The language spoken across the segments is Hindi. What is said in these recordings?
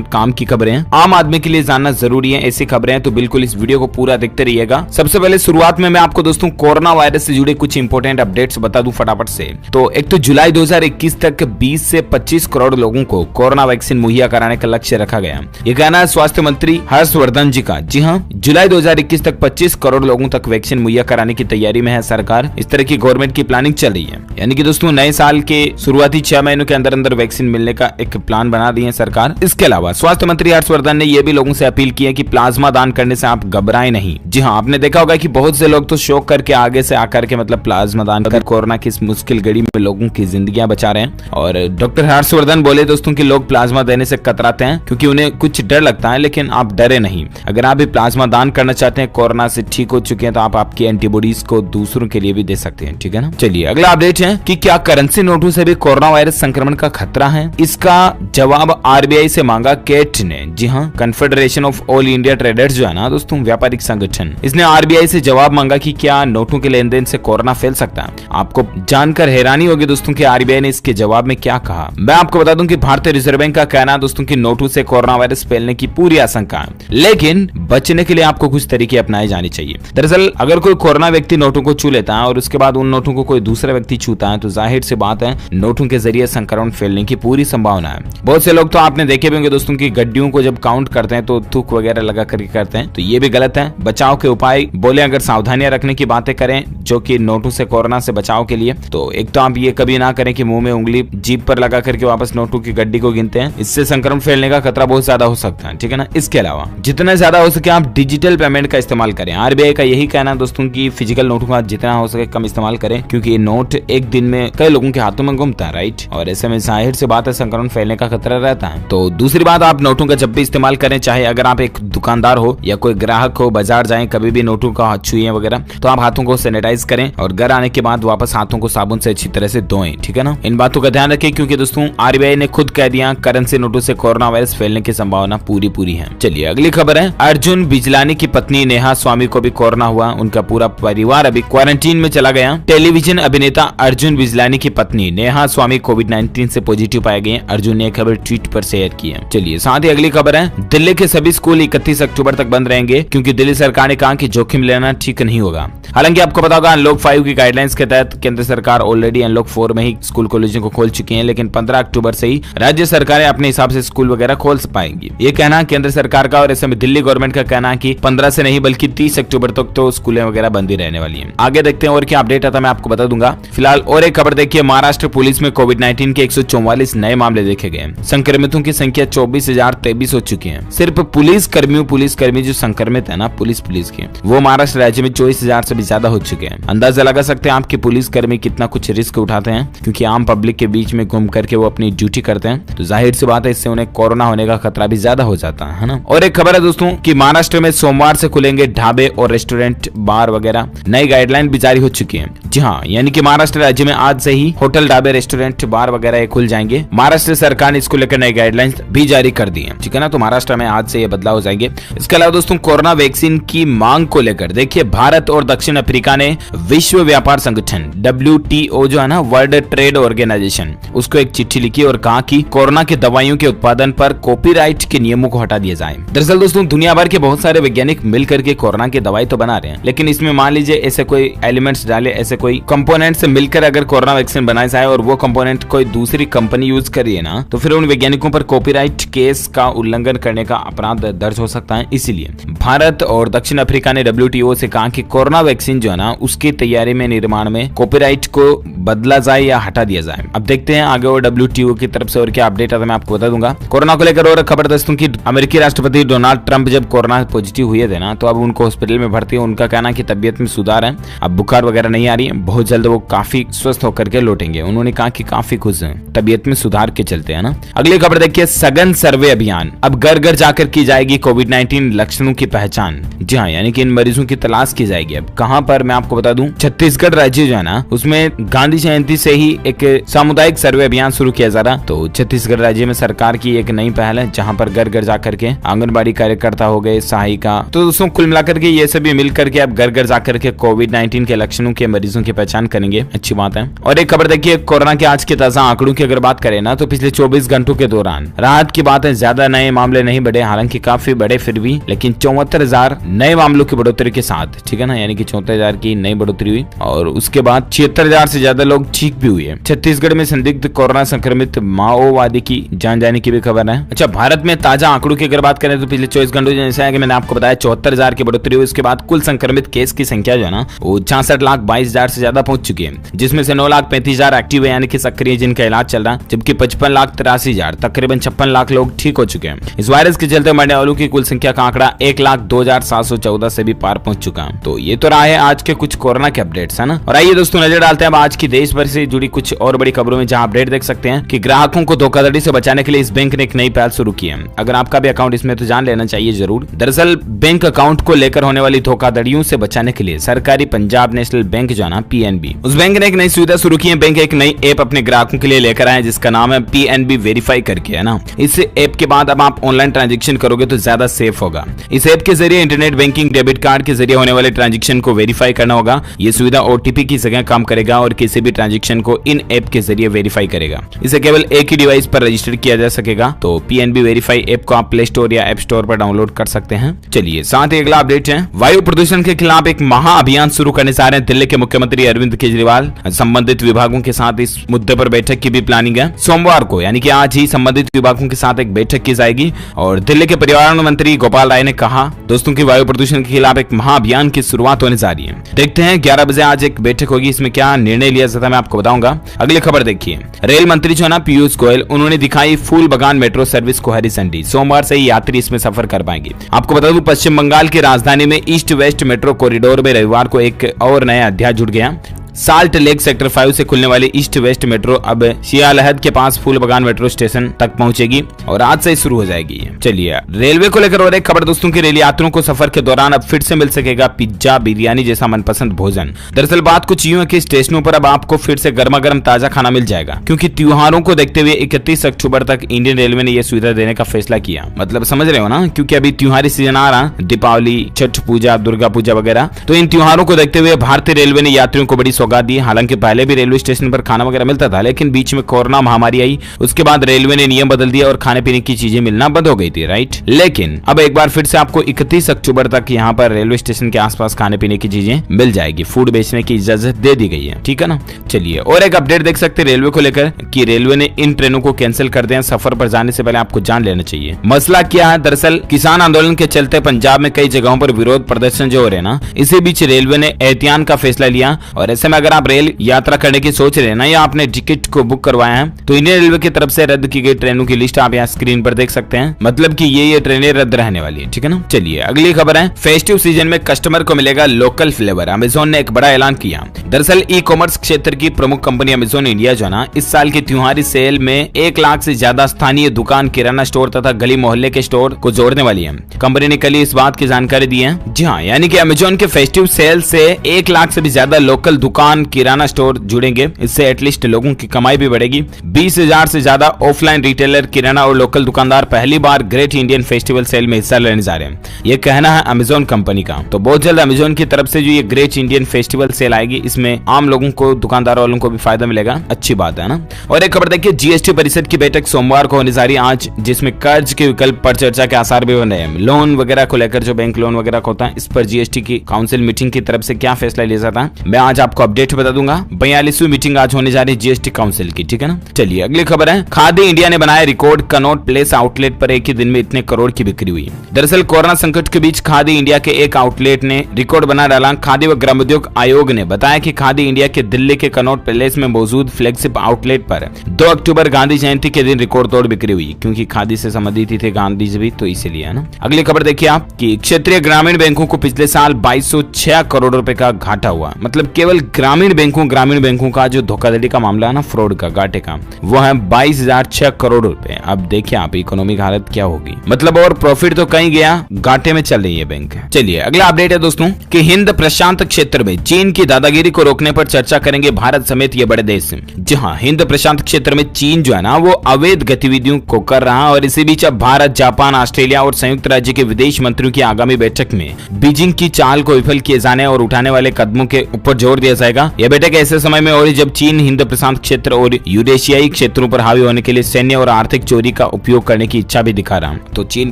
काम की खबरें हैं, आम आदमी के लिए जानना जरूरी है ऐसी खबरें हैं, तो बिल्कुल इस वीडियो को पूरा देखते रहिएगा। सबसे पहले शुरुआत में मैं आपको दोस्तों कोरोना वायरस से जुड़े कुछ इंपोर्टेंट अपडेट्स बता दूं फटाफट से। तो एक तो जुलाई 2021 तक 20 से 25 करोड़ लोगों को कोरोना वैक्सीन मुहैया कराने का लक्ष्य रखा गया। ये कहना है स्वास्थ्य मंत्री हर्षवर्धन जी का। जी हाँ, जुलाई 2021 तक 25 करोड़ लोगों तक वैक्सीन मुहैया कराने की तैयारी में है सरकार। इस तरह की गवर्नमेंट की प्लानिंग चल रही है, यानी कि दोस्तों नए साल के शुरुआती 6 महीनों के अंदर अंदर वैक्सीन मिलने का एक प्लान बना दी है सरकार। इसके अलावा स्वास्थ्य मंत्री हर्षवर्धन ने यह भी लोगों से अपील की है कि प्लाज्मा दान करने से आप घबराएं नहीं। जी हाँ, आपने देखा होगा कि बहुत से लोग तो शौक करके आगे से आकर के मतलब प्लाज्मा दान कर कोरोना की इस मुश्किल घड़ी में लोगों की जिंदगियां बचा रहे हैं। और डॉक्टर हर्षवर्धन बोले दोस्तों कि लोग प्लाज्मा देने से कतराते हैं क्योंकि उन्हें कुछ डर लगता है, लेकिन आप डरे नहीं। अगर आप भी प्लाज्मा दान करना चाहते हैं, कोरोना से ठीक हो चुके हैं, तो आप आपकी एंटीबॉडीज को दूसरों के लिए भी दे सकते हैं। ठीक है ना। चलिए अगला अपडेट है कि क्या करेंसी नोटों से भी कोरोना वायरस संक्रमण का खतरा है। इसका जवाब आरबीआई से मांगा कैट ने। जी हाँ, confederation of all India traders जो है ना दोस्तों, व्यापारिक संगठन, इसने आरबीआई से जवाब मांगा कि क्या नोटों के लेन देन से कोरोना फैल सकता है। आपको जानकर हैरानी होगी दोस्तों कि आरबीआई ने इसके जवाब में क्या कहा। मैं आपको बता दूं कि भारतीय रिजर्व बैंक का कहना है दोस्तों कि नोटों से कोरोना वायरस फैलने की पूरी आशंका है, लेकिन बचने के लिए आपको कुछ तरीके अपनाए जाने चाहिए। दरअसल अगर कोई कोरोना व्यक्ति नोटों को छू लेता है और उसके बाद उन नोटों को कोई दूसरा व्यक्ति छूता है, तो जाहिर सी बात है नोटों के जरिए संक्रमण फैलने की पूरी संभावना है। बहुत से लोग तो आपने देखे भी होंगे दोस्तों की गड्डियों को जब काउंट करते हैं तो थूक वगैरह लगा करके करते हैं, तो ये भी गलत है। बचाव के उपाय बोले अगर सावधानियां रखने की बातें करें जो कि नोटों से कोरोना से बचाव के लिए, तो एक तो आप ये कभी ना करें कि मुंह में उंगली जीभ पर लगा करके वापस नोटों की गड्डी को गिनते हैं, इससे संक्रमण फैलने का खतरा बहुत ज्यादा हो सकता है। ठीक है ना। इसके अलावा जितना ज्यादा हो सके आप डिजिटल पेमेंट का इस्तेमाल करें। आरबीआई का यही कहना है दोस्तों की फिजिकल नोटों का जितना हो सके कम इस्तेमाल करें, क्योंकि ये नोट एक दिन में कई लोगों के हाथों में घूमता है, राइट। और ऐसे में जाहिर सी बात है संक्रमण फैलने का खतरा रहता है। तो दूसरी बात, आप नोटों का जब भी इस्तेमाल करें, चाहे अगर आप एक दुकानदार हो या कोई ग्राहक हो, बाजार जाएं, कभी भी नोटों का हाथ छुए वगैरह, तो आप हाथों को सैनिटाइज करें और घर आने के बाद वापस हाथों को साबुन से अच्छी तरह से धोएं। ठीक है ना। इन बातों का ध्यान रखें क्योंकि दोस्तों आरबीआई ने खुद कह दिया करेंसी नोटों से कोरोना वायरस फैलने की संभावना पूरी है। चलिए अगली खबर है, अर्जुन बिजलानी की पत्नी नेहा स्वामी को भी कोरोना हुआ। उनका पूरा परिवार अभी क्वारंटीन में चला गया। टेलीविजन अभिनेता अर्जुन बिजलानी की पत्नी नेहा स्वामी कोविड-19 से पॉजिटिव पाए गए। अर्जुन ने खबर ट्वीट पर शेयर की है। चलिए साथ ही अगली खबर है, दिल्ली के सभी स्कूल 31 अक्टूबर तक बंद रहेंगे क्योंकि दिल्ली सरकार ने कहा कि जोखिम लेना ठीक नहीं होगा। हालांकि आपको पता होगा अनलॉक 5 की गाइडलाइंस के तहत केंद्र सरकार ऑलरेडी अनलॉक 4 में ही स्कूल कॉलेजों को खोल चुकी है, लेकिन 15 अक्टूबर से ही राज्य सरकारें अपने हिसाब से स्कूल वगैरह खोल पाएंगी। ये कहना केंद्र सरकार का, और ऐसे में दिल्ली गवर्नमेंट का कहना है कि 15 से नहीं बल्कि 30 अक्टूबर तक तो स्कूलें वगैरह बंद ही रहने वाली हैं। आगे देखते हैं और क्या अपडेट आता है, मैं आपको बता दूंगा। फिलहाल और एक खबर देखिए, महाराष्ट्र पुलिस में कोविड-19 के 144 नए मामले देखे गए। संक्रमितों की संख्या 24,023 हो चुकी है। सिर्फ पुलिसकर्मी जो संक्रमित है ना पुलिस के, वो महाराष्ट्र राज्य में 24,000 से भी ज्यादा हो चुके हैं। अंदाजा लगा सकते हैं आपके पुलिसकर्मी कितना कुछ रिस्क उठाते हैं, क्योंकि आम पब्लिक के बीच में घूम करके वो अपनी ड्यूटी करते हैं, तो जाहिर सी बात है इससे उन्हें कोरोना होने का खतरा भी ज्यादा हो जाता है ना। और एक खबर है दोस्तों कि महाराष्ट्र में सोमवार से खुलेंगे ढाबे और रेस्टोरेंट, बार वगैरह। नई गाइडलाइन भी जारी हो चुकी है। जी हाँ, यानी कि महाराष्ट्र राज्य में आज से ही होटल, ढाबे, रेस्टोरेंट, बार वगैरह खुल जाएंगे। महाराष्ट्र सरकार ने इसको लेकर नई गाइडलाइंस भी जारी कर दी है। ठीक है ना। तो महाराष्ट्र में आज से ये बदलाव हो जाएंगे। इसके अलावा दोस्तों कोरोना वैक्सीन की मांग को लेकर देखिए, भारत और दक्षिण अफ्रीका ने विश्व व्यापार संगठन WTO जो है ना, वर्ल्ड ट्रेड ऑर्गेनाइजेशन, उसको एक चिट्ठी लिखी और कहा कि कोरोना की दवाइयों के उत्पादन पर कॉपीराइट के नियमों को हटा दिया जाए। दरअसल दोस्तों दुनिया भर के बहुत सारे वैज्ञानिक मिलकर के कोरोना की दवाई तो बना रहे हैं, लेकिन इसमें मान लीजिए ऐसे कोई एलिमेंट्स डाले, ऐसे कोई कंपोनेंट से मिलकर अगर कोरोना वैक्सीन बनाया जाए और वो कंपोनेंट कोई दूसरी कंपनी यूज करिए ना, तो फिर उन वैज्ञानिकों पर कॉपीराइट केस का उल्लंघन करने का अपराध दर्ज हो सकता है। इसीलिए भारत और दक्षिण अफ्रीका ने WTO से कहा कि कोरोना वैक्सीन जो है ना, उसकी तैयारी में, निर्माण में कॉपीराइट को बदला जाए या हटा दिया जाए। अब देखते हैं आगे और WTO की तरफ से और क्या अपडेट आता है, मैं आपको बता दूंगा। कोरोना को लेकर और खबर दोस्तों की, अमेरिकी राष्ट्रपति डोनाल्ड ट्रंप जब कोरोना पॉजिटिव हुए थे ना, तो अब उनको हॉस्पिटल में भर्ती है। उनका कहना कि तबियत में सुधार है, अब बुखार वगैरह नहीं आ रही है, बहुत जल्द वो काफी स्वस्थ होकर के लौटेंगे। उन्होंने कहा कि काफी खुश हैं तबियत में सुधार के चलते, है ना। अगली खबर देखिए, सघन सर्वे अभियान, अब घर घर जाकर की जाएगी कोविड-19 लक्षणों की पहचान। जी हाँ, यानी कि इन मरीजों की तलाश की जाएगी। अब कहां पर, मैं आपको बता दूं, छत्तीसगढ़ राज्य जो है ना, उसमें गांधी जयंती से ही एक सामुदायिक सर्वे अभियान शुरू किया जा रहा। तो छत्तीसगढ़ राज्य में सरकार की एक नई पहल है, जहां पर घर घर जाकर के आंगनबाड़ी कार्यकर्ता हो गए, सहायिका, तो दोस्तों कुल मिलाकर के ये सभी मिलकर के अब घर घर जाकर के कोविड-19 के लक्षणों के मरीजों की पहचान करेंगे। अच्छी बात है। और एक खबर देखिए, कोरोना के आज के ताजा आंकड़ों की अगर बात करें ना, तो पिछले 24 घंटों के दौरान राहत की बात है ज्यादा नए मामले नहीं बढ़े, हालांकि काफी बड़े फिर भी, लेकिन 74,000 नए मामलों की बढ़ोतरी के साथ, ठीक है ना, यानी कि 74,000 की नई बढ़ोतरी हुई और उसके बाद 76,000 से ज्यादा लोग ठीक भी हुए। छत्तीसगढ़ में संदिग्ध कोरोना संक्रमित माओवादी की जान जाने की भी खबर है। अच्छा, भारत में ताजा आंकड़ों की अगर बात करें तो पिछले 24 घंटों जैसा कि मैंने आपको बताया 74,000 की बढ़ोतरी हुई। उसके बाद कुल संक्रमित केस की संख्या जो है ना वो 66,22,000 से ज्यादा पहुंच चुकी है, जिसमें से 9,35,000 एक्टिव है यानी कि सक्रिय जिनका इलाज चल रहा है, जबकि 55,83,000 तकरीबन 56 लाख लोग ठीक हो चुके हैं। इस वायरस के चलते मरने वालों की कुल संख्या का आंकड़ा 1,02,714 से भी पार पहुंच चुका है। तो ये तो रहा है आज के कुछ कोरोना के अपडेट्स, है ना। और आइए दोस्तों नजर डालते हैं अब आज की देश भर से जुड़ी कुछ और बड़ी खबरों में, जहां अपडेट देख सकते हैं कि ग्राहकों को धोखाधड़ी से बचाने के लिए इस बैंक ने एक नई पहल शुरू की है। अगर आपका भी अकाउंट इसमें तो जान लेना चाहिए जरूर। दरअसल बैंक अकाउंट को लेकर होने वाली धोखाधड़ियों से बचाने के लिए सरकारी पंजाब नेशनल बैंक जो है ना पीएनबी, उस बैंक ने एक नई सुविधा शुरू की है। बैंक एक नई ऐप अपने ग्राहकों के लिए लेकर आए जिसका नाम है पीएनबी वेरीफाई करके, है ना। इस ऐप के बाद अब आप ऑनलाइन ट्रांजेक्शन करोगे तो ज्यादा सेफ होगा। इस ऐप के जरिए इंटरनेट बैंकिंग, डेबिट कार्ड के जरिए होने वाले ट्रांजेक्शन को वेरीफाई करना होगा। ये सुविधा ओटीपी की जगह काम करेगा और किसी भी ट्रांजेक्शन को इन ऐप के जरिए वेरीफाई करेगा। इसे केवल एक ही डिवाइस पर रजिस्टर किया जा सकेगा। तो पीएनबी वेरीफाई ऐप को आप प्ले स्टोर या ऐप स्टोर पर डाउनलोड कर सकते हैं। चलिए साथ ही अगला अपडेट है, वायु प्रदूषण के खिलाफ एक महाअभियान शुरू करने जा रहे हैं दिल्ली के मुख्यमंत्री अरविंद केजरीवाल। संबंधित विभागों के साथ इस मुद्दे पर बैठक की भी प्लानिंग है। सोमवार को यानी कि आज ही संबंधित विभागों के साथ एक बैठक की जाएगी और दिल्ली के पर्यावरण मंत्री गोपाल राय ने कहा दोस्तों की वायु प्रदूषण के खिलाफ एक महाअभियान की शुरुआत होने जा रही है। देखते हैं 11 बजे आज एक बैठक होगी, इसमें क्या निर्णय लिया जाता है मैं आपको बताऊंगा। अगली खबर देखिए, रेल मंत्री जो है ना पीयूष गोयल, उन्होंने दिखाई फूल बगान मेट्रो सर्विस को हरी झंडी। सोमवार से ही यात्री इसमें सफर कर पाएंगे। आपको बता दूं पश्चिम बंगाल की राजधानी में ईस्ट वेस्ट मेट्रो कॉरिडोर में रविवार को एक और नया अध्याय जुड़ गया। साल्ट लेक सेक्टर 5 से खुलने वाली ईस्ट वेस्ट मेट्रो अब शियालहद के पास फूल बगान मेट्रो स्टेशन तक पहुंचेगी और आज से शुरू हो जाएगी। चलिए रेलवे को लेकर और एक खबर दोस्तों की, रेल यात्रियों को सफर के दौरान अब फिर से मिल सकेगा पिज्जा, बिरयानी जैसा मनपसंद भोजन। दरअसल बात कुछ यूं है कि स्टेशनों पर अब आपको फिर से गर्मा गर्म ताजा खाना मिल जाएगा, क्योंकि त्योहारों को देखते हुए 31 अक्टूबर तक इंडियन रेलवे ने यह सुविधा देने का फैसला किया। मतलब समझ रहे हो ना, क्योंकि अभी त्योहारी सीजन आ रहा, दीपावली, छठ पूजा, दुर्गा पूजा वगैरह, तो इन त्योहारों को देखते हुए भारतीय रेलवे ने यात्रियों को बड़ी सौगात दी। हालांकि पहले भी रेलवे स्टेशन पर खाना वगैरह मिलता था, लेकिन बीच में कोरोना महामारी आई, उसके बाद रेलवे ने नियम बदल दिया और खाने पीने की चीजें मिलना बंद हो गई थी, राइट। लेकिन अब एक बार फिर से आपको 31 अक्टूबर तक यहाँ पर रेलवे स्टेशन के आसपास खाने पीने की चीजें मिल जाएगी। फूड बेचने की इजाजत दे दी गई है, ठीक है ना। चलिए और एक अपडेट देख सकते हैं रेलवे को लेकर कि रेलवे ने इन ट्रेनों को कैंसिल कर दिया। सफर पर जाने से पहले आपको जान लेना चाहिए मसला क्या है। दरअसल किसान आंदोलन के चलते पंजाब में कई जगहों पर विरोध प्रदर्शन जो हो रहे हैं ना, इसी बीच रेलवे ने एहतियात का फैसला लिया। और ऐसे में अगर आप रेल यात्रा करने की सोच रहे हैं ना, या आपने टिकट को बुक करवाया है, तो इंडियन रेलवे की तरफ से रद्द की गई ट्रेनों की लिस्ट आप यहाँ स्क्रीन पर देख सकते हैं। मतलब कि ये ट्रेनें रद्द रहने वाली है, ठीक है ना। चलिए अगली खबर है, फेस्टिव सीजन में कस्टमर को मिलेगा लोकल फ्लेवर। अमेज़न ने एक बड़ा ऐलान किया। दरअसल ई कॉमर्स क्षेत्र की प्रमुख कंपनी अमेज़न इंडिया जो ना इस साल की त्योहारी सेल में 1 लाख से ज्यादा स्थानीय दुकान, किराना स्टोर तथा गली मोहल्ले के स्टोर को जोड़ने वाली है। कंपनी ने कल इस बात की जानकारी दी है। जी हाँ, यानी कि अमेज़न के फेस्टिव सेल से 1 लाख से भी ज्यादा लोकल दुकान, किराना स्टोर जुड़ेंगे। इससे एटलीस्ट लोगों की कमाई भी बढ़ेगी। 20,000 से ज्यादा ऑफलाइन रिटेलर, किराना और लोकल दुकानदार पहली बार ग्रेट इंडियन फेस्टिवल सेल में हिस्सा लेने जा रहे हैं। ये कहना है अमेज़न कंपनी का। तो बहुत जल्द अमेज़न की तरफ से जो ये ग्रेट इंडियन फेस्टिवल सेल आएगी, इसमें आम लोगों को, दुकानदार वालों को भी फायदा मिलेगा। अच्छी बात है ना। और एक खबर देखिए, जीएसटी परिषद की बैठक सोमवार को होने जा रही है आज, जिसमें कर्ज के विकल्प पर चर्चा के आसार भी बन रहे हैं। लोन वगैरह को लेकर, जो बैंक लोन वगैरह का होता है, इस पर जीएसटी की काउंसिल मीटिंग की तरफ से क्या फैसला लिया जाता है, मैं आज आपको अपडेट बता दूंगा। 42वीं मीटिंग आज होने जा रही है जीएसटी काउंसिल की, ठीक है ना। चलिए अगली खबर है, खादी इंडिया ने बनाया रिकॉर्ड। कनॉट प्लेस आउटलेट पर एक ही दिन में इतने करोड़ की बिक्री हुई। दरअसल कोरोना संकट के बीच खादी इंडिया के एक आउटलेट ने रिकॉर्ड बना डाला। खादी व ग्रामोद्योग आयोग ने बताया कि खादी इंडिया के दिल्ली के कनॉट प्लेस में मौजूद फ्लैगशिप आउटलेट पर 2 अक्टूबर गांधी जयंती के दिन रिकॉर्ड तोड़ बिक्री हुई, क्योंकि खादी से संबंधित थे गांधी जी भी, तो इसीलिए है ना। अगली खबर देखिए आप कि क्षेत्रीय ग्रामीण बैंकों को पिछले साल 2206 करोड़ रुपए का घाटा हुआ। मतलब केवल ग्रामीण बैंकों का जो धोखाधड़ी का मामला है ना, फ्रॉड का, घाटे का, वो है 22,006 करोड़ रुपए। अब देखिए आप इकोनॉमिक हालत क्या होगी। मतलब और प्रॉफिट तो कहीं गया, घाटे में चल रही है बैंक। चलिए अगला अपडेट है दोस्तों कि हिंद प्रशांत क्षेत्र में चीन की दादागिरी को रोकने पर चर्चा करेंगे भारत समेत ये बड़े देश। जी हाँ, हिंद प्रशांत क्षेत्र में चीन जो है ना वो अवैध गतिविधियों को कर रहा है। और इसी बीच अब भारत, जापान, ऑस्ट्रेलिया और संयुक्त राज्य के विदेश मंत्रियों की आगामी बैठक में बीजिंग की चाल को विफल किए जाने और उठाने वाले कदमों के ऊपर जोर दिया जाएगा। जाएगा। यह बैठक ऐसे समय में और जब चीन हिंद प्रशांत क्षेत्र और यूरेशियाई क्षेत्रों पर हावी होने के लिए सैन्य और आर्थिक चोरी का उपयोग करने की इच्छा भी दिखा रहा है। तो चीन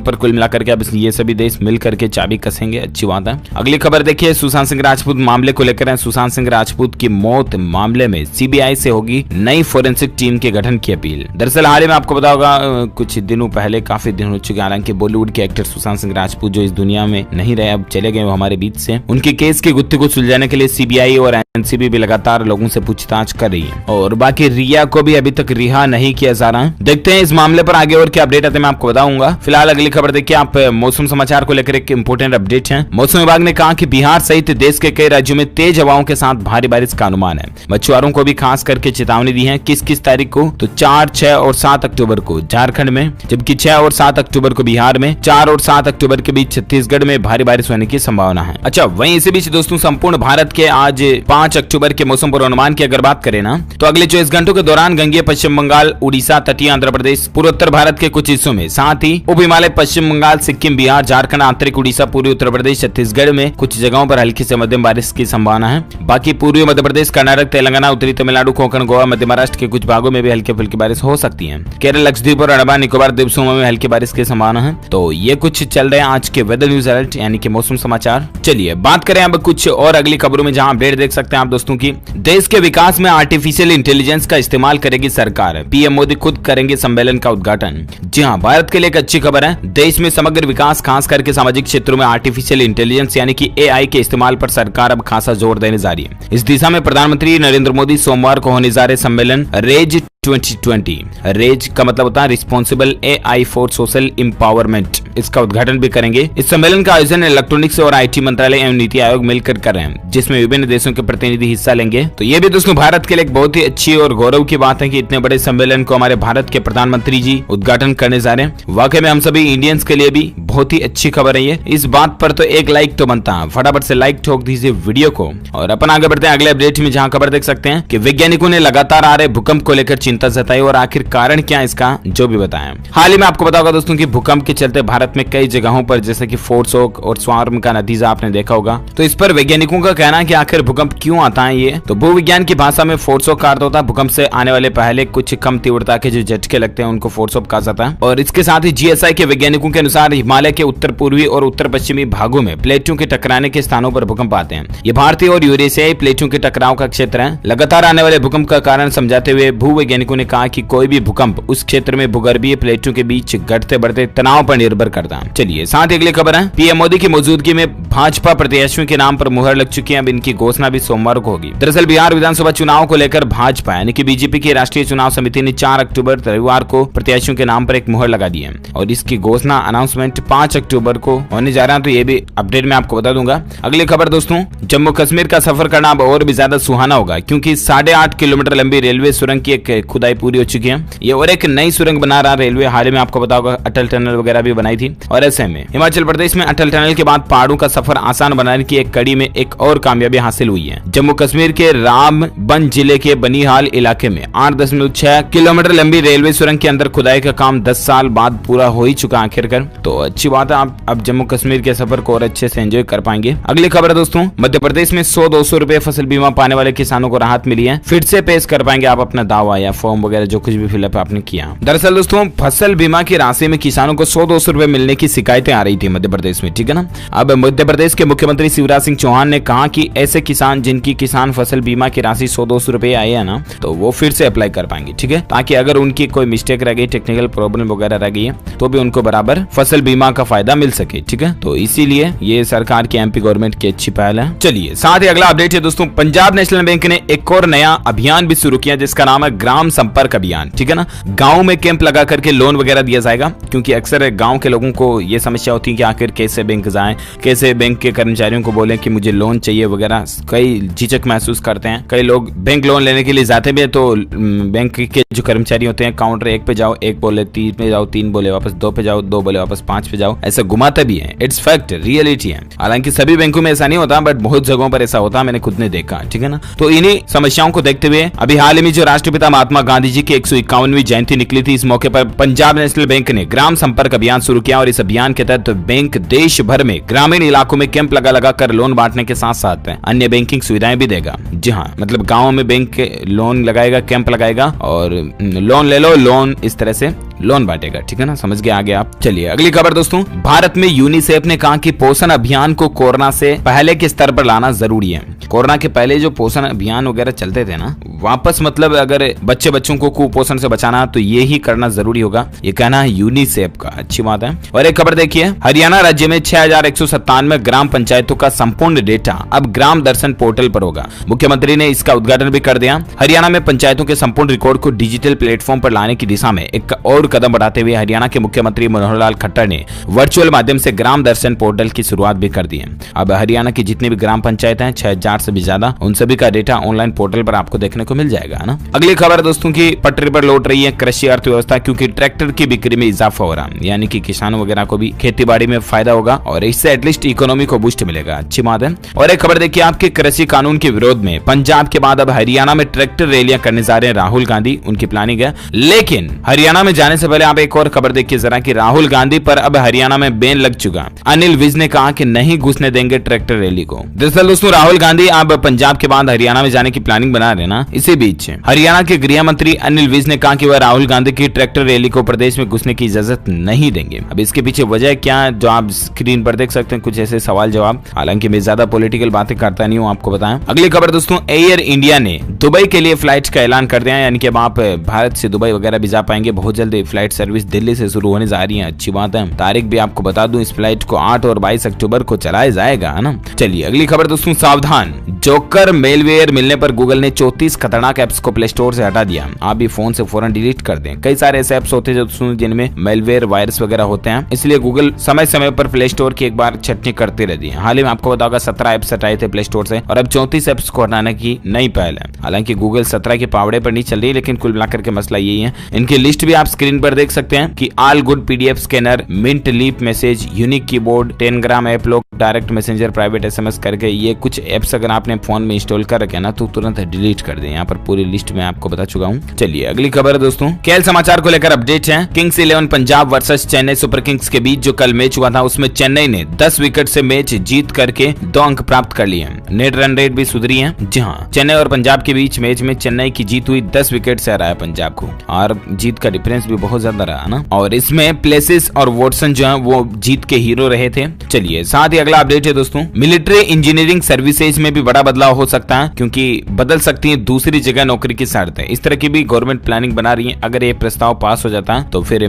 पर कुल मिलाकर के अब ये सभी देश मिलकर के चाबी कसेंगे, अच्छी बात है। अगली खबर देखिए, सुशांत सिंह राजपूत मामले को लेकर है। सुशांत सिंह राजपूत की मौत मामले में सीबीआई से होगी नई फोरेंसिक टीम के गठन की अपील। दरअसल हाल ही में आपको पता होगा कुछ दिनों पहले, काफी दिन हो चुके, हालांकि बॉलीवुड के एक्टर सुशांत सिंह राजपूत जो इस दुनिया में नहीं रहे, अब चले गए वो हमारे बीच से, उनके केस की गुत्थी को सुलझाने के लिए सीबीआई और एनसीबी भी लगातार लोगों से पूछताछ कर रही है और बाकी रिया को भी अभी तक रिहा नहीं किया जा रहा है। देखते हैं इस मामले पर आगे और क्या अपडेट आते हैं, मैं आपको बताऊंगा। फिलहाल अगली खबर देखिए आप, मौसम समाचार को लेकर एक इंपोर्टेंट अपडेट है। मौसम विभाग ने कहा कि बिहार सहित देश के कई राज्यों में तेज हवाओं के साथ भारी बारिश का अनुमान है। मछुआरों को भी खास करके चेतावनी दी है। किस तारीख को, तो 4, 6 और 7 अक्टूबर को झारखंड में, जबकि 6 और 7 अक्टूबर को बिहार में, 4 और 7 अक्टूबर के बीच छत्तीसगढ़ में भारी बारिश होने की संभावना है। अच्छा, वहीं इसी बीच दोस्तों संपूर्ण भारत के आज 5 अक्टूबर के मौसम पूर्वानुमान की अगर बात करें ना, तो अगले 24 घंटों के दौरान गंगेय पश्चिम बंगाल, उड़ीसा, तटीय आंध्र प्रदेश, पूर्वोत्तर भारत के कुछ हिस्सों में, साथ ही उप हिमालय पश्चिम बंगाल, सिक्किम, बिहार, झारखंड, आंतरिक उड़ीसा, पूर्वी उत्तर प्रदेश, छत्तीसगढ़ में कुछ जगहों पर हल्की से मध्यम बारिश की संभावना है। बाकी पूर्वी मध्य प्रदेश, कर्नाटक, तेलंगाना, उत्तरी तमिलनाडु, कोंकण, गोवा, मध्य महाराष्ट्र के कुछ भागों में भी हल्की फुल्की बारिश हो सकती है। केरल, लक्षद्वीप और अंडमान निकोबार द्वीप समूह में हल्की बारिश की संभावना है। तो ये कुछ चल रहे हैं आज के वेदर न्यूज अलर्ट यानी कि मौसम समाचार। चलिए बात करें अब कुछ और अगली खबरों में, जहां अपडेट देख सकते हैं आप दोस्तों की। देश के विकास में आर्टिफिशियल इंटेलिजेंस का इस्तेमाल करेगी सरकार, पीएम मोदी खुद करेंगे सम्मेलन का उद्घाटन। जी हां, भारत के लिए एक अच्छी खबर है। देश में समग्र विकास, खास करके सामाजिक क्षेत्रों में आर्टिफिशियल इंटेलिजेंस यानी कि एआई के इस्तेमाल पर सरकार अब खासा जोर देने जा रही है। इस दिशा में प्रधानमंत्री नरेंद्र मोदी सोमवार को होने जा रहे सम्मेलन रेज 2020, रेज का मतलब होता है responsible AI for social empowerment, इसका उद्घाटन भी करेंगे। इस सम्मेलन का आयोजन इलेक्ट्रॉनिक्स और आईटी मंत्रालय एवं नीति आयोग मिलकर कर रहे हैं, जिसमें विभिन्न देशों के प्रतिनिधि हिस्सा लेंगे। तो ये भी दोस्तों भारत के लिए एक बहुत ही अच्छी और गौरव की बात है कि इतने बड़े सम्मेलन को हमारे भारत के प्रधानमंत्री जी उद्घाटन करने जा रहे हैं। वाकई में हम सभी इंडियंस के लिए भी बहुत ही अच्छी खबर है ये। इस बात पर तो एक लाइक तो बनता है, फटाफट से लाइक ठोक दीजिए वीडियो को। और अपन आगे बढ़ते हैं अगले अपडेट में, जहां खबर देख सकते हैं कि वैज्ञानिकों ने लगातार आ रहे भूकंप को लेकर चिंता जताई और आखिर कारण क्या है इसका जो भी बताया। हाल ही में आपको पता होगा दोस्तों कि भूकंप के चलते भारत में कई जगहों पर जैसे कि फोरशॉक और स्वार्म का नतीजा आपने देखा होगा। तो इस पर वैज्ञानिकों का कहना है कि आखिर भूकंप क्यों आता है ये, तो भूविज्ञान की भाषा में फोरशॉक का अर्थ होता है भूकंप से आने वाले पहले कुछ कम तीव्रता के जो झटके लगते हैं उनको फोरशॉक कहा जाता है। और इसके साथ ही जीएसआई के वैज्ञानिकों के अनुसार हिमालय के उत्तर पूर्वी और उत्तर पश्चिमी भागों में प्लेटों के टकराने के स्थानों पर भूकंप आते हैं। ये भारतीय और यूरेशियाई प्लेटों के टकराव का क्षेत्र है। लगातार आने वाले भूकंप का कारण समझाते हुए भूवैज्ञानिकों ने कहा कि कोई भी भूकंप उस क्षेत्र में भूगर्भीय प्लेटों के बीच घटते बढ़ते तनाव पर निर्भर करता है। चलिए साथ ही अगली खबर है, पीएम मोदी की मौजूदगी में भाजपा प्रत्याशियों के नाम पर मुहर लग चुकी है। अब इनकी घोषणा भी सोमवार को होगी। दरअसल बिहार विधानसभा चुनाव को लेकर भाजपा यानी कि बीजेपी की राष्ट्रीय चुनाव समिति ने 4 अक्टूबर रविवार को प्रत्याशियों के नाम पर एक मुहर लगा दी है और इसकी घोषणा अनाउंसमेंट 5 अक्टूबर को होने जा रहा है। तो ये भी अपडेट में आपको बता दूंगा। अगली खबर दोस्तों, जम्मू कश्मीर का सफर करना अब और भी ज्यादा सुहाना होगा क्योंकि 8.5 किलोमीटर लंबी रेलवे सुरंग की एक खुदाई पूरी हो चुकी है। ये और एक नई सुरंग बना रहा रेलवे। हाल ही में आपको पता होगा अटल टनल वगैरह भी बनाई थी। और ऐसे में हिमाचल प्रदेश में अटल टनल के बाद पहाड़ों का सफर आसान बनाने की एक कड़ी में एक और कामयाबी हासिल हुई है। जम्मू कश्मीर के रामबन जिले के बनिहाल इलाके में 8.6 किलोमीटर लंबी रेलवे सुरंग के अंदर खुदाई का काम 10 साल बाद पूरा हो ही चुका आखिरकार। तो अच्छी बात है, आप अब जम्मू कश्मीर के सफर को और अच्छे से एंजॉय कर पाएंगे। अगली खबर है दोस्तों, मध्य प्रदेश में 100-200 रुपए फसल बीमा पाने वाले किसानों को राहत मिली है। फिर से पेश कर पाएंगे आप अपना दावा या फॉर्म वगैरह जो कुछ भी फिलअप आपने किया। दरअसल दोस्तों फसल बीमा की राशि में किसानों को 100-200 रुपए मिलने की शिकायतें आ रही थी मध्य प्रदेश में, ठीक है ना। अब मध्य प्रदेश के मुख्यमंत्री शिवराज सिंह चौहान ने कहा कि ऐसे किसान जिनकी किसान फसल बीमा की राशि 100-200 रुपए आई है ना, तो वो फिर से अप्लाई कर पाएंगे, ठीक है, ताकि अगर उनकी कोई मिस्टेक रह गई, टेक्निकल प्रॉब्लम वगैरह रह गई है तो भी उनको बराबर फसल बीमा का फायदा मिल सके, ठीक है। तो इसीलिए ये सरकार की एमपी गवर्नमेंट की अच्छी पहल है। चलिए साथ ही अगला अपडेट है दोस्तों, पंजाब नेशनल बैंक ने एक और नया अभियान भी शुरू किया जिसका नाम है ग्राम संपर्क अभियान, ठीक है ना। गाँव में कैंप लगा करके लोन वगैरह दिया जाएगा क्योंकि अक्सर गाँव के लोगों को ये समस्या होती है कि आखिर कैसे बैंक जाएं, कैसे बैंक के कर्मचारियों को बोलें कि मुझे लोन चाहिए वगैरह। कई झिझक महसूस करते हैं। कई लोग बैंक लोन लेने के लिए जाते भी हैं तो बैंक के जो कर्मचारी होते हैं काउंटर 1 पे जाओ 1 बोले, 3 पे जाओ 3 बोले, वापस 2 पे जाओ 2 बोले, वापस 5 पे जाओ, ऐसा घुमाते भी है। इट्स फैक्ट, रियलिटी है। हालांकि सभी बैंकों में ऐसा नहीं होता बट बहुत जगहों पर ऐसा होता है, मैंने खुद ने देखा, ठीक है ना। तो इन्हीं समस्याओं को देखते हुए अभी हाल ही में जो राष्ट्रपिता महात्मा गांधी जी की 151वीं जयंती निकली थी, इस मौके पर पंजाब नेशनल बैंक ने ग्राम संपर्क अभियान शुरू किया और इस अभियान के तहत बैंक देश भर में ग्रामीण इलाकों में कैंप लगा कर लोन बांटने के साथ साथ अन्य बैंकिंग सुविधाएं भी देगा। जी हाँ, मतलब गाँव में बैंक लोन लगाएगा, कैंप लगाएगा और लोन ले लो, लोन इस तरह से लोन बांटेगा। ठीक है ना, समझ गए आगे आप। चलिए अगली खबर दोस्तों, भारत में यूनिसेफ ने कहा कि पोषण अभियान को कोरोना से पहले के स्तर पर लाना जरूरी है। कोरोना के पहले जो पोषण अभियान वगैरह चलते थे ना, वापस मतलब अगर बच्चों को कुपोषण से बचाना तो ये ही करना जरूरी होगा, ये कहना है यूनिसेफ का। अच्छी बात है। और एक खबर देखिए, हरियाणा राज्य में 6197 ग्राम पंचायतों का संपूर्ण डेटा अब ग्राम दर्शन पोर्टल पर होगा। मुख्यमंत्री ने इसका उद्घाटन भी कर दिया। हरियाणा में पंचायतों के संपूर्ण रिकॉर्ड को डिजिटल प्लेटफॉर्म पर लाने की दिशा में एक और कदम बढ़ाते हुए हरियाणा के मुख्यमंत्री मनोहर लाल खट्टर ने वर्चुअल माध्यम से ग्राम दर्शन पोर्टल की शुरुआत भी कर दी है। अब हरियाणा की जितनी भी ग्राम पंचायतें हैं, 6000 से भी ज्यादा, उन सभी का डेटा ऑनलाइन पोर्टल पर आपको देखने को मिल जाएगा ना। अगली खबर दोस्तों की पटरी पर लौट रही है कृषि अर्थव्यवस्था, क्योंकि ट्रैक्टर की बिक्री में इजाफा हो रहा है, यानी कि किसानों वगैरह को भी खेती बाड़ी में फायदा होगा और इससे एटलीस्ट इकोनॉमी को बूस्ट मिलेगा। अच्छी बात है। और एक खबर देखिए, आपके कृषि कानून के विरोध में पंजाब के बाद अब हरियाणा में ट्रैक्टर रैलियां करने जा रहे हैं राहुल गांधी, उनकी प्लानिंग है। लेकिन हरियाणा में जाने से पहले आप एक और खबर देखिए जरा कि राहुल गांधी पर अब हरियाणा में बैन लग चुका। अनिल विज ने कहा कि नहीं घुसने देंगे ट्रैक्टर रैली को। दरअसल दोस्तों राहुल गांधी अब पंजाब के बाद हरियाणा में जाने की प्लानिंग बना रहे हैं ना। इसी बीच हरियाणा के गृह मंत्री अनिल विज ने कहा कि वह राहुल गांधी की ट्रैक्टर रैली को प्रदेश में घुसने की इजाजत नहीं देंगे। अब इसके पीछे वजह क्या, जो आप स्क्रीन पर देख सकते हैं, कुछ ऐसे सवाल जवाब। हालांकि मैं ज्यादा पॉलिटिकल बातें करता नहीं हूँ, आपको बताएं। अगली खबर दोस्तों, एयर इंडिया ने दुबई के लिए फ्लाइट का ऐलान कर दिया है, यानी कि अब आप भारत से दुबई वगैरह भी जा पाएंगे। बहुत जल्दी फ्लाइट सर्विस दिल्ली से शुरू होने जा रही है। अच्छी बात है। तारीख भी आपको बता दूं, इस फ्लाइट को 8 और 22 अक्टूबर को चलाया जाएगा, है ना। चलिए अगली खबर दोस्तों, सावधान, जोकर मेलवेयर मिलने पर गूगल ने 34 खतरनाक एप्स को प्ले स्टोर से हटा दिया। आप भी फोन से फौरन डिलीट कर दें। कई सारे ऐसे एप्स होते हैं जिनमें मेलवेयर वायरस वगैरह होते हैं, इसलिए गूगल समय समय पर प्ले स्टोर की एक बार छटनी करती रहती है। हाल ही में आपको बताओगा 17 एप्स हटाए थे प्ले स्टोर से और अब 34 एप्स को हटाने की नई पहल है। हालांकि गूगल 17 के पावड़े पर नहीं चल रही, लेकिन कुल मिलाकर के मसला यही है। इनकी लिस्ट भी आप स्क्रीन पर देख सकते हैं कि all good PDF scanner, mint leap message, unique keyboard, 10 gram app lock, direct messenger, private SMS करके ये कुछ एप्स अगर आपने फोन में इंस्टॉल कर रखे ना तो तुरंत डिलीट कर दें। यहाँ पर पूरी लिस्ट में आपको बता चुका हूँ। चलिए अगली खबर दोस्तों, खेल समाचार को लेकर अपडेट है। Kings 11 Punjab versus Chennai super Kings के बीच जो कल मैच हुआ था उसमें चेन्नई ने 10 विकेट से मैच जीत करके 2 अंक प्राप्त कर लिए। नेट रन रेट भी सुधरी है। जी हाँ, चेन्नई और पंजाब के बीच मैच में चेन्नई की जीत हुई, 10 विकेट से हराया पंजाब को और जीत का डिफरेंस भी बहुत ज्यादा रहा ना। और इसमें प्लेसिस और वॉटसन जो है वो जीत के हीरो रहे थे। चलिए साथ ही अगला अपडेट है दोस्तों, मिलिट्री इंजीनियरिंग सर्विसेज में भी बड़ा बदलाव हो सकता है, क्योंकि बदल सकती है दूसरी जगह नौकरी की शर्तें। इस तरह की भी गवर्नमेंट प्लानिंग बना रही है। अगर ये प्रस्ताव पास हो जाता है तो फिर